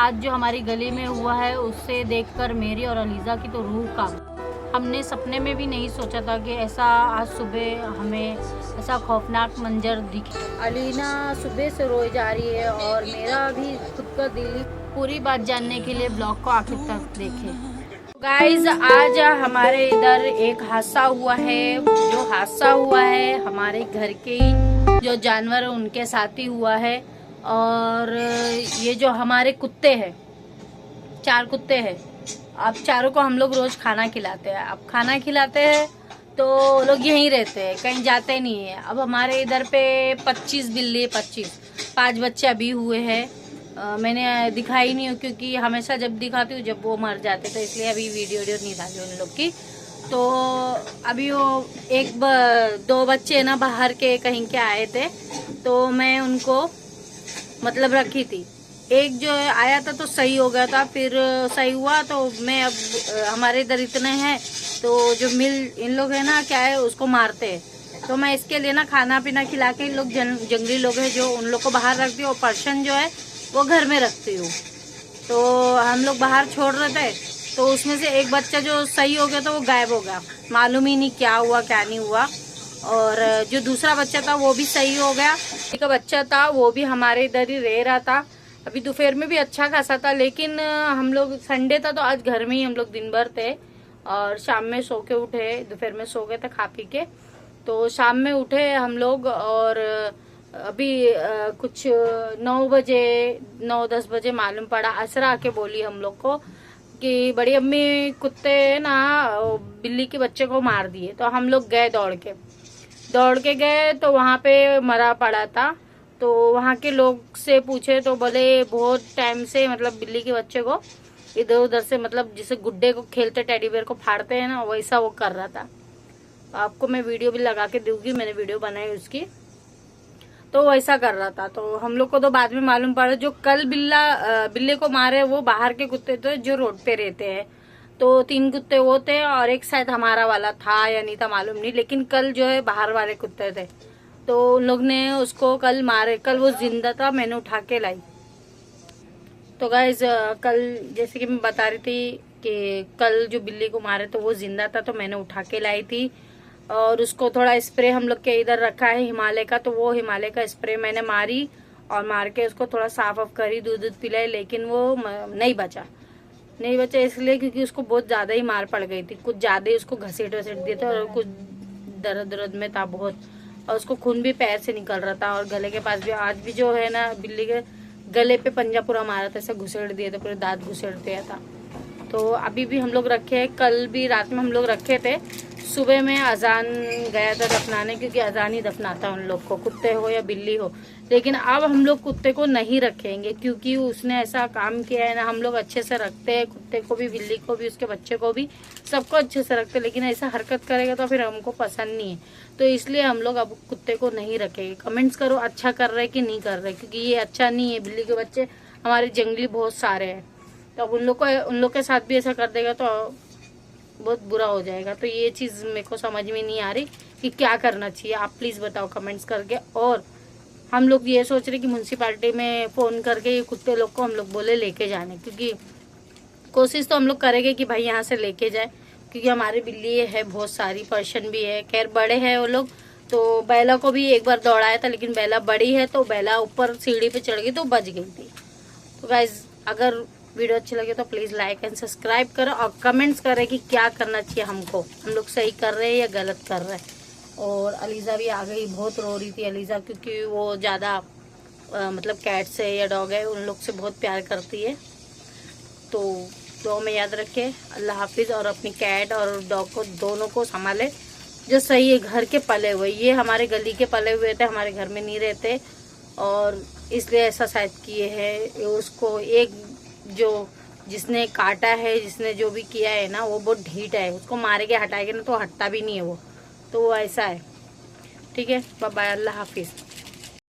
आज जो हमारी गली में हुआ है उससे देखकर मेरी और अलीज़ा की तो रूह कांप। हमने सपने में भी नहीं सोचा था कि ऐसा आज सुबह हमें ऐसा खौफनाक मंजर दिखे। अलीना सुबह से रोई जा रही है और मेरा भी खुद का दिल। पूरी बात जानने के लिए ब्लॉग को आखिर तक देखें। गाइज आज हमारे इधर एक हादसा हुआ है। जो हादसा हुआ है हमारे घर के ही जो जानवर उनके साथ ही हुआ है। और ये जो हमारे कुत्ते हैं, 4 कुत्ते हैं। अब चारों को हम लोग रोज खाना खिलाते हैं। अब खाना खिलाते हैं तो लोग यहीं रहते हैं, कहीं जाते नहीं है। अब हमारे इधर पे 25 बिल्ली, 5 बच्चे अभी हुए हैं। मैंने दिखाई नहीं हूँ क्योंकि हमेशा जब दिखाती हूँ जब वो मर जाते, तो इसलिए अभी वीडियो नहीं डाली उन लोग की। तो अभी वो 2 बच्चे ना बाहर के कहीं के आए थे, तो मैं उनको मतलब रखी थी। एक जो आया था तो सही हो गया था, फिर सही हुआ तो मैं अब हमारे इधर इतने हैं तो जो इन लोग है ना, क्या है, उसको मारते हैं। तो मैं इसके लिए ना खाना पीना खिला के, इन लोग जंगली लोग हैं जो, उन लोग को बाहर रखती हूँ और पर्सन जो है वो घर में रखती हूँ। तो हम लोग बाहर छोड़ रहे थे तो उसमें से एक बच्चा जो सही हो गया तो वो गायब हो गया। मालूम ही नहीं क्या हुआ क्या नहीं हुआ। और जो दूसरा बच्चा था वो भी सही हो गया। एक बच्चा था वो भी हमारे इधर ही रह रहा था। अभी दोपहर में भी अच्छा खासा था, लेकिन हम लोग संडे था तो आज घर में ही हम लोग दिन भर थे और शाम में सो के उठे। दोपहर में सो गए थे खा पी के, तो शाम में उठे हम लोग। और अभी कुछ 9-10 बजे मालूम पड़ा, असरा आके बोली हम लोग को कि बड़ी अम्मी कुत्ते ना बिल्ली के बच्चे को मार दिए। तो हम लोग गए दौड़ के गए तो वहाँ पे मरा पड़ा था। तो वहाँ के लोग से पूछे तो बोले बहुत टाइम से मतलब बिल्ली के बच्चे को इधर उधर से, मतलब जिसे गुड्डे को खेलते टेडी बेयर को फाड़ते हैं ना, वैसा वो कर रहा था। आपको मैं वीडियो भी लगा के दूंगी, मैंने वीडियो बनाई उसकी। तो वैसा कर रहा था। तो हम लोग को तो बाद में मालूम पड़ा जो कल बिल्ले को मारे वो बाहर के कुत्ते थे जो रोड पे रहते हैं। तो 3 कुत्ते वो थे और एक शायद हमारा वाला था या नहीं था मालूम नहीं, लेकिन कल जो है बाहर वाले कुत्ते थे। तो उन लोग ने उसको कल मारे। कल वो जिंदा था, मैंने उठा के लाई। तो गाइज कल जैसे कि मैं बता रही थी कि कल जो बिल्ली को मारे तो वो जिंदा था, तो मैंने उठा के लाई थी। और उसको थोड़ा स्प्रे हम लोग के इधर रखा है हिमालय का, तो वो हिमालय का स्प्रे मैंने मारी और मार के उसको थोड़ा साफ ऑफ करी, दूध पिलाई। लेकिन वो नहीं बचा इसलिए क्योंकि उसको बहुत ज्यादा ही मार पड़ गई थी। कुछ ज्यादा ही उसको घसीट दिए थे और कुछ दर्द में था बहुत। और उसको खून भी पैर से निकल रहा था और गले के पास भी। आज भी जो है ना, बिल्ली के गले पे पंजा पूरा मारा था, ऐसे घुसेड़ दिए थे, पूरे दांत घुसेड़ दिया था। तो अभी भी हम लोग रखे हैं। कल भी रात में हम लोग रखे थे। सुबह में अजान गया था दफनाने, क्योंकि अजान ही दफनाता उन लोग को, कुत्ते हो या बिल्ली हो। लेकिन अब हम लोग कुत्ते को नहीं रखेंगे क्योंकि उसने ऐसा काम किया है ना। हम लोग अच्छे से रखते हैं कुत्ते को भी, बिल्ली को भी, उसके बच्चे को भी, सबको अच्छे से रखते हैं। लेकिन ऐसा हरकत करेगा तो फिर हमको पसंद नहीं है, तो इसलिए हम लोग अब कुत्ते को नहीं रखेंगे। कमेंट्स करो अच्छा कर रहे कि नहीं कर रहे, क्योंकि ये अच्छा नहीं है। बिल्ली के बच्चे हमारे जंगली बहुत सारे हैं, तो अब उन लोग के साथ भी ऐसा कर देगा तो बहुत बुरा हो जाएगा। तो ये चीज़ मेरे को समझ में नहीं आ रही कि क्या करना चाहिए। आप प्लीज़ बताओ कमेंट्स करके। और हम लोग ये सोच रहे कि म्यूनसिपालिटी में फ़ोन करके ये कुत्ते लोग को हम लोग बोले लेके जाने, क्योंकि कोशिश तो हम लोग करेंगे कि भाई यहाँ से लेके जाए, क्योंकि हमारी बिल्ली है बहुत सारी, पर्शियन भी है। खैर बड़े हैं वो लोग। तो बेला को भी एक बार दौड़ाया था, लेकिन बेला बड़ी है तो बेला ऊपर सीढ़ी पे चढ़ गई तो बच गई थी। तो गाइज अगर वीडियो अच्छी लगे तो प्लीज़ लाइक एंड सब्सक्राइब करो और कमेंट्स करें कि क्या करना चाहिए हमको, हम लोग सही कर रहे हैं या गलत कर रहे हैं। और अलीज़ा भी आ गई, बहुत रो रही थी अलीज़ा, क्योंकि वो ज़्यादा मतलब कैट से या डॉग है उन लोग से बहुत प्यार करती है। तो दुआ में याद रखे। अल्लाह हाफिज़। और अपनी कैट और डॉग को दोनों को संभाले जो सही है, घर के पले हुए। ये हमारे गली के पले हुए थे, हमारे घर में नहीं रहते और इसलिए ऐसा शायद किए हैं। उसको एक जो जिसने काटा है, जिसने जो भी किया है ना, वो बहुत ढीठ है। उसको मारेंगे हटाएंगे ना तो हटता भी नहीं है वो, तो वो ऐसा है। ठीक है, बाय बाय, अल्लाह हाफिज़।